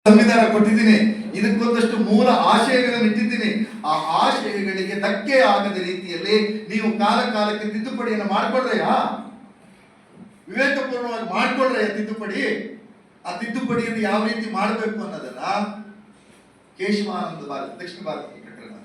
ಸಂವಿಧಾನ ಕೊಟ್ಟಿದ್ದೀನಿ, ಇದಕ್ಕೊಂದಷ್ಟು ಮೂಲ ಆಶಯಗಳನ್ನು ಇಟ್ಟಿದ್ದೀನಿ. ಆ ಆಶಯಗಳಿಗೆ ಧಕ್ಕೆ ಆಗದ ರೀತಿಯಲ್ಲಿ ನೀವು ಕಾಲಕ್ಕೆ ತಿದ್ದುಪಡಿಯನ್ನು ಮಾಡ್ಕೊಳ್ರೆಯಾ? ವಿವೇಕಪೂರ್ಣವಾಗಿ ಮಾಡ್ಕೊಳ್ರೆಯ ತಿದ್ದುಪಡಿ? ಆ ತಿದ್ದುಪಡಿಯನ್ನು ಯಾವ ರೀತಿ ಮಾಡಬೇಕು ಅನ್ನೋದನ್ನ ಕೇಶವಾನಂದ ಭಾರತಿ ದಕ್ಷಿಣ ಭಾರತ ಪ್ರಕರಣ,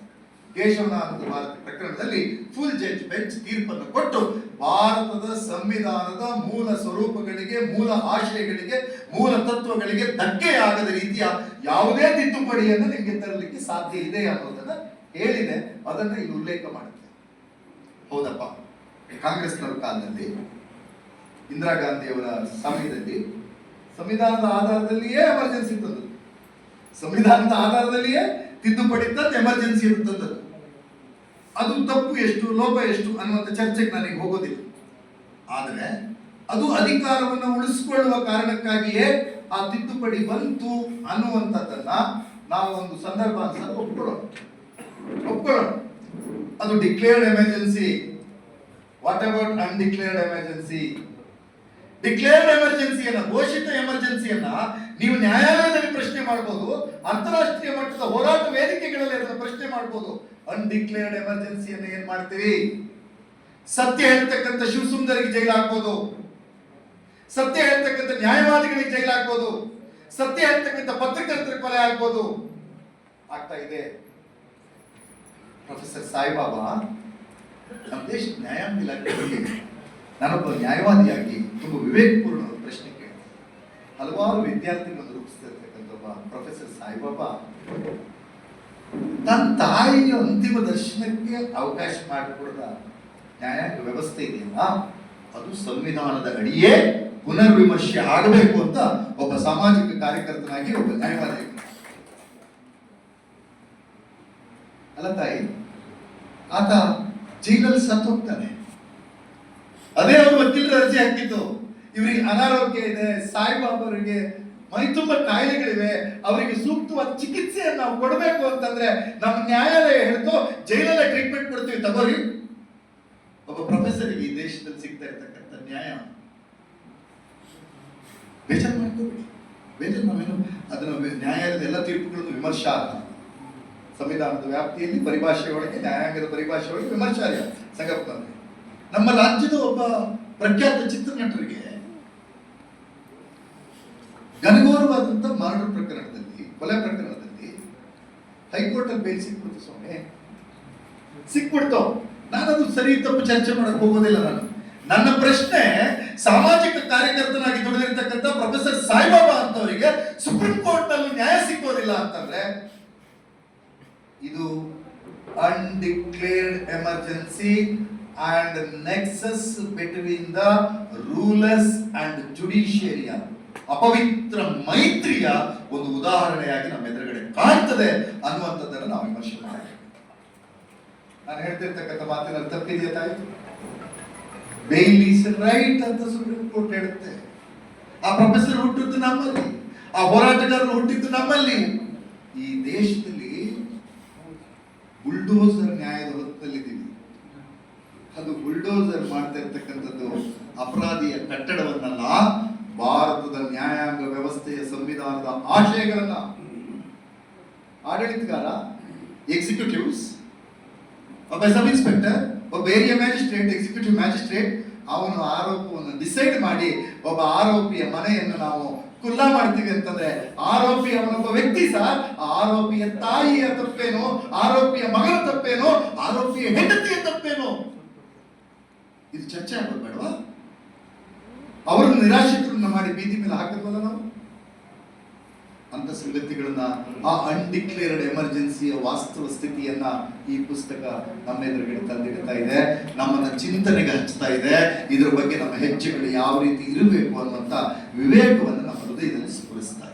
ಕೇಶವಾನಂದ ಭಾರತಿ ಪ್ರಕರಣದಲ್ಲಿ ಫುಲ್ ಜಡ್ಜ್ ಬೆಂಚ್ ತೀರ್ಪನ್ನು ಕೊಟ್ಟು ಭಾರತದ ಸಂವಿಧಾನದ ಮೂಲ ಸ್ವರೂಪಗಳಿಗೆ, ಮೂಲ ಆಶಯಗಳಿಗೆ, ಮೂಲ ತತ್ವಗಳಿಗೆ ಧಕ್ಕೆಯಾಗದ ರೀತಿಯ ಯಾವುದೇ ತಿದ್ದುಪಡಿಯನ್ನು ನಿಮಗೆ ತರಲಿಕ್ಕೆ ಸಾಧ್ಯ ಇದೆ ಅನ್ನೋದನ್ನ ಹೇಳಿದೆ. ಅದನ್ನ ಇಲ್ಲಿ ಉಲ್ಲೇಖ ಮಾಡುತ್ತೆ. ಹೌದಪ್ಪ, ಕಾಂಗ್ರೆಸ್ನವರ ಕಾಲದಲ್ಲಿ, ಇಂದಿರಾ ಗಾಂಧಿಯವರ ಸಮಯದಲ್ಲಿ ಸಂವಿಧಾನದ ಆಧಾರದಲ್ಲಿಯೇ ಎಮರ್ಜೆನ್ಸಿ ತಂದದ್ದು, ಸಂವಿಧಾನದ ಆಧಾರದಲ್ಲಿಯೇ ತಿದ್ದುಪಡಿ ತಂದು ಎಮರ್ಜೆನ್ಸಿ ತಂದದ್ದು. ಅದು ತಪ್ಪು ಎಷ್ಟು, ಲೋಪ ಎಷ್ಟು ಅನ್ನುವಂಥ ಚರ್ಚೆಗೆ ನನಗೆ ಹೋಗೋದಿಲ್ಲ. ಆದರೆ ಅದು ಅಧಿಕಾರವನ್ನು ಉಳಿಸಿಕೊಳ್ಳುವ ಕಾರಣಕ್ಕಾಗಿಯೇ ಆ ತಿದ್ದುಪಡಿ ಬಂತು ಅನ್ನುವಂಥದ್ದನ್ನ ನಾವು ಒಂದು ಸಂದರ್ಭ ಅನ್ಸಲು ಒಪ್ಕೊಳ್ಳೋಣ. ಅದು declared emergency. What about undeclared emergency? Declared ಎಮರ್ಜೆನ್ಸಿಯನ್ನ, ಘೋಷಿತ ಎಮರ್ಜೆನ್ಸಿಯನ್ನ ನೀವು ನ್ಯಾಯಾಲಯದಲ್ಲಿ ಪ್ರಶ್ನೆ ಮಾಡಬಹುದು, ಅಂತಾರಾಷ್ಟ್ರೀಯ ಮಟ್ಟದ ಹೋರಾಟ ವೇದಿಕೆಗಳಲ್ಲಿ ಅದನ್ನು ಪ್ರಶ್ನೆ ಮಾಡಬಹುದು. ಅನ್ಡಿಕ್ಲೇರ್ಡ್ ಎಮರ್ಜೆನ್ಸಿಯನ್ನ ಏನ್ ಮಾಡ್ತೀವಿ? ಸತ್ಯ ಹೇಳ್ತಕ್ಕಂಥ ಶಿವಸುಂದರಿಗೆ ಜೈಲು ಹಾಕ್ಬೋದು, ಸತ್ಯ ಹೇಳ್ತಕ್ಕಂಥ ನ್ಯಾಯವಾದಿಗಳಿಗೆ ಜೈಲು ಹಾಕ್ಬೋದು, ಸತ್ಯ ಹೇಳ್ತಕ್ಕಂಥ ಪತ್ರಕರ್ತರ ಕೊಲೆ ಆಗ್ಬೋದು. ಆಗ್ತಾ ಇದೆ. ಪ್ರೊಫೆಸರ್ ಸಾಯಿಬಾಬಾ ನಮ್ಮ ದೇಶದ ನ್ಯಾಯಾಂಗ ಇಲಾಖೆಯಲ್ಲಿ ನಾನೊಬ್ಬ ನ್ಯಾಯವಾದಿಯಾಗಿ ತುಂಬಾ ವಿವೇಕಪೂರ್ಣ ಪ್ರಶ್ನೆ ಕೇಳಿ ಹಲವಾರು ವಿದ್ಯಾರ್ಥಿಗಳನ್ನು ರೂಪಿಸ್ತಿರ್ತಕ್ಕಂಥ ಒಬ್ಬ ಪ್ರೊಫೆಸರ್ ಸಾಯಿಬಾಬಾ ತನ್ನ ತಾಯಿಯ ಅಂತಿಮ ದರ್ಶನಕ್ಕೆ ಅವಕಾಶ ಮಾಡಿಕೊಡದ ನ್ಯಾಯಾಂಗ ವ್ಯವಸ್ಥೆ ಇದೆಯಲ್ಲ, ಅದು ಸಂವಿಧಾನದ ಅಡಿಯೇ ಪುನರ್ವಿಮರ್ಶೆ ಆಗಬೇಕು ಅಂತ ಒಬ್ಬ ಸಾಮಾಜಿಕ ಕಾರ್ಯಕರ್ತನಾಗಿ, ಒಬ್ಬ ನ್ಯಾಯವಾದಿ. ಅಲ್ಲ ತಾಯಿ, ಆತ ಜೈಲಲ್ಲಿ ಸತ್ತು ಹೋಗ್ತಾನೆ. ಅದೇ ಅವರು ವಕೀಲರು ಅರ್ಜಿ ಹಾಕಿದ್ದು, ಇವರಿಗೆ ಅನಾರೋಗ್ಯ ಇದೆ, ಸಾಯಿಬಾಬರಿಗೆ ಮೈ ತುಂಬಾ ಕಾಯಿಲೆಗಳಿವೆ, ಅವರಿಗೆ ಸೂಕ್ತವಾದ ಚಿಕಿತ್ಸೆಯನ್ನು ನಾವು ಕೊಡಬೇಕು ಅಂತಂದ್ರೆ ನಮ್ಮ ನ್ಯಾಯಾಲಯ ಹೇಳ್ತು ಜೈಲಲ್ಲೇ ಟ್ರೀಟ್ಮೆಂಟ್ ಕೊಡ್ತೀವಿ ತಗೋರಿ. ಒಬ್ಬ ಪ್ರೊಫೆಸರ್ಗೆ ಈ ದೇಶದಲ್ಲಿ ಸಿಗ್ತಾ ಇರ್ತಕ್ಕಂಥ ನ್ಯಾಯ ಬೇಜಾರು ಮಾಡ್ಕೋಬೇಡಿ. ಬೇಜಾರು ನಾವೇನು ಅದನ್ನು ನ್ಯಾಯಾಲಯದ ಎಲ್ಲ ತೀರ್ಪುಗಳನ್ನು ವಿಮರ್ಶಾರ್ಹ, ಸಂವಿಧಾನದ ವ್ಯಾಪ್ತಿಯಲ್ಲಿ ಪರಿಭಾಷೆಯೊಳಗೆ, ನ್ಯಾಯಾಂಗದ ಪರಿಭಾಷೆಯೊಳಗೆ ವಿಮರ್ಶಾರ್ಹ ಸಂಗಪ್ಪಂದ್ರೆ. ನಮ್ಮ ರಾಜ್ಯದ ಒಬ್ಬ ಪ್ರಖ್ಯಾತ ಚಿತ್ರನಟರಿಗೆ ಘನಘೋರವಾದಂತ ಮರ್ಡರ್ ಪ್ರಕರಣದಲ್ಲಿ, ಕೊಲೆ ಪ್ರಕರಣದಲ್ಲಿ ಹೈಕೋರ್ಟ್ ಅಲ್ಲಿ ಬೇಲ್ ಸಿಕ್ಬಿಡ್ತು ಸ್ವಾಮಿ, ಸಿಕ್ಬಿಡ್ತು. ನಾನದು ಸರಿ ತಪ್ಪು ಚರ್ಚೆ ಮಾಡಕ್ ಹೋಗೋದಿಲ್ಲ. ನನ್ನ ಪ್ರಶ್ನೆ, ಸಾಮಾಜಿಕ ಕಾರ್ಯಕರ್ತನಾಗಿ ದುಡಿದಿರ್ತಕ್ಕಂಥ ಪ್ರೊಫೆಸರ್ ಸಾಯಿಬಾಬಾ ಅಂತವರಿಗೆ ಸುಪ್ರೀಂ ಕೋರ್ಟ್ ನಲ್ಲಿ ನ್ಯಾಯ ಸಿಕ್ಕೋದಿಲ್ಲ ಅಂತಂದ್ರೆ ಇದು undeclared emergency and nexus between the rulers and judiciary, ಅಪವಿತ್ರ ಮೈತ್ರಿಯ ಒಂದು ಉದಾಹರಣೆಯಾಗಿ ನಮ್ಮ ಎದುರುಗಡೆ ಕಾಣ್ತದೆ ಅನ್ನುವಂಥದ್ದನ್ನು ನಾವು ವಿಮರ್ಶೆ ಮಾಡಬೇಕು. ನಾನು ಹೇಳ್ತಿರ್ತಕ್ಕಂಥ ಮಾತಿನಲ್ಲಿ ತಪ್ಪಿದೆಯಾ ತಾಯಿ? ಬೇಲ್ ಈಸ್ ರೈಟ್ ಅಂತ ಸುಪ್ರೀಂ ಕೋರ್ಟ್ ಹೇಳುತ್ತೆ. ಆ ಪ್ರೊಫೆಸರ್ ಹುಟ್ಟಿದ್ದು ನಮ್ಮಲ್ಲಿ, ಆ ಹೋರಾಟಗಾರರು ಹುಟ್ಟಿದ್ದು ನಮ್ಮಲ್ಲಿ. ಈ ದೇಶದಲ್ಲಿ ಬುಲ್ಡೋಸರ್ ನ್ಯಾಯದ ಹೊತ್ತಲ್ಲಿದ್ದೀವಿ. ಅದು ಬುಲ್ಡೋಸರ್ ಮಾಡ್ತಾ ಇರ್ತಕ್ಕಂಥದ್ದು ಅಪರಾಧಿಯ ಕಟ್ಟಡವನ್ನಲ್ಲ, ಭಾರತದ ನ್ಯಾಯಾಂಗ ವ್ಯವಸ್ಥೆಯ ಸಂವಿಧಾನದ ಆಶಯಗಳನ್ನ. ಆಡಳಿತಗಾರ, ಎಕ್ಸಿಕ್ಯೂಟಿವ್ಸ್, ಒಬ್ಬ ಸಬ್ ಇನ್ಸ್ಪೆಕ್ಟರ್, ಒಬ್ಬ ಏರಿಯಾ ಮ್ಯಾಜಿಸ್ಟ್ರೇಟ್, ಎಕ್ಸಿಕ್ಯೂಟಿವ್ ಮ್ಯಾಜಿಸ್ಟ್ರೇಟ್, ಅವನು ಆರೋಪವನ್ನು ಡಿಸೈಡ್ ಮಾಡಿ ಒಬ್ಬ ಆರೋಪಿಯ ಮನೆಯನ್ನು ನಾವು ಕುಲ್ಲಾ ಮಾಡ್ತೀವಿ ಅಂತಂದ್ರೆ ಆರೋಪಿ ಅವನೊಬ್ಬ ವ್ಯಕ್ತಿ ಸರ್. ಆರೋಪಿಯ ತಾಯಿಯ ತಪ್ಪೇನೋ, ಆರೋಪಿಯ ಮಗನ ತಪ್ಪೇನೋ, ಆರೋಪಿಯ ಹೆಂಡತಿಯ ತಪ್ಪೇನೋ, ಇದು ಚರ್ಚೆ ಆಗೋದು ಬೇಡವಾ? ಅವರನ್ನು ನಿರಾಶ್ರಿತರನ್ನ ಮಾಡಿ ಬೀದಿ ಮೇಲೆ ಹಾಕಿದ್ವಲ್ಲ ನಾವು. ಅಂತ ಸಂಗತಿಗಳನ್ನ, ಆ ಅನ್ಡಿಕ್ಲೇರ್ಡ್ ಎಮರ್ಜೆನ್ಸಿಯ ವಾಸ್ತವ ಸ್ಥಿತಿಯನ್ನ ಈ ಪುಸ್ತಕ ನಮ್ಮ ಎದುರುಗಡೆ ತಂದಿಡ್ತಾ ಇದೆ, ನಮ್ಮನ್ನ ಚಿಂತನೆಗೆ ಹಚ್ತಾ ಇದೆ. ಇದರ ಬಗ್ಗೆ ನಮ್ಮ ಹೆಜ್ಜೆಗಳು ಯಾವ ರೀತಿ ಇರಬೇಕು ಅನ್ನುವಂತ ವಿವೇಕವನ್ನು ನಮ್ಮ ಹೃದಯದಲ್ಲಿ ಸ್ಫುರಿಸ್ತಾ ಇದೆ.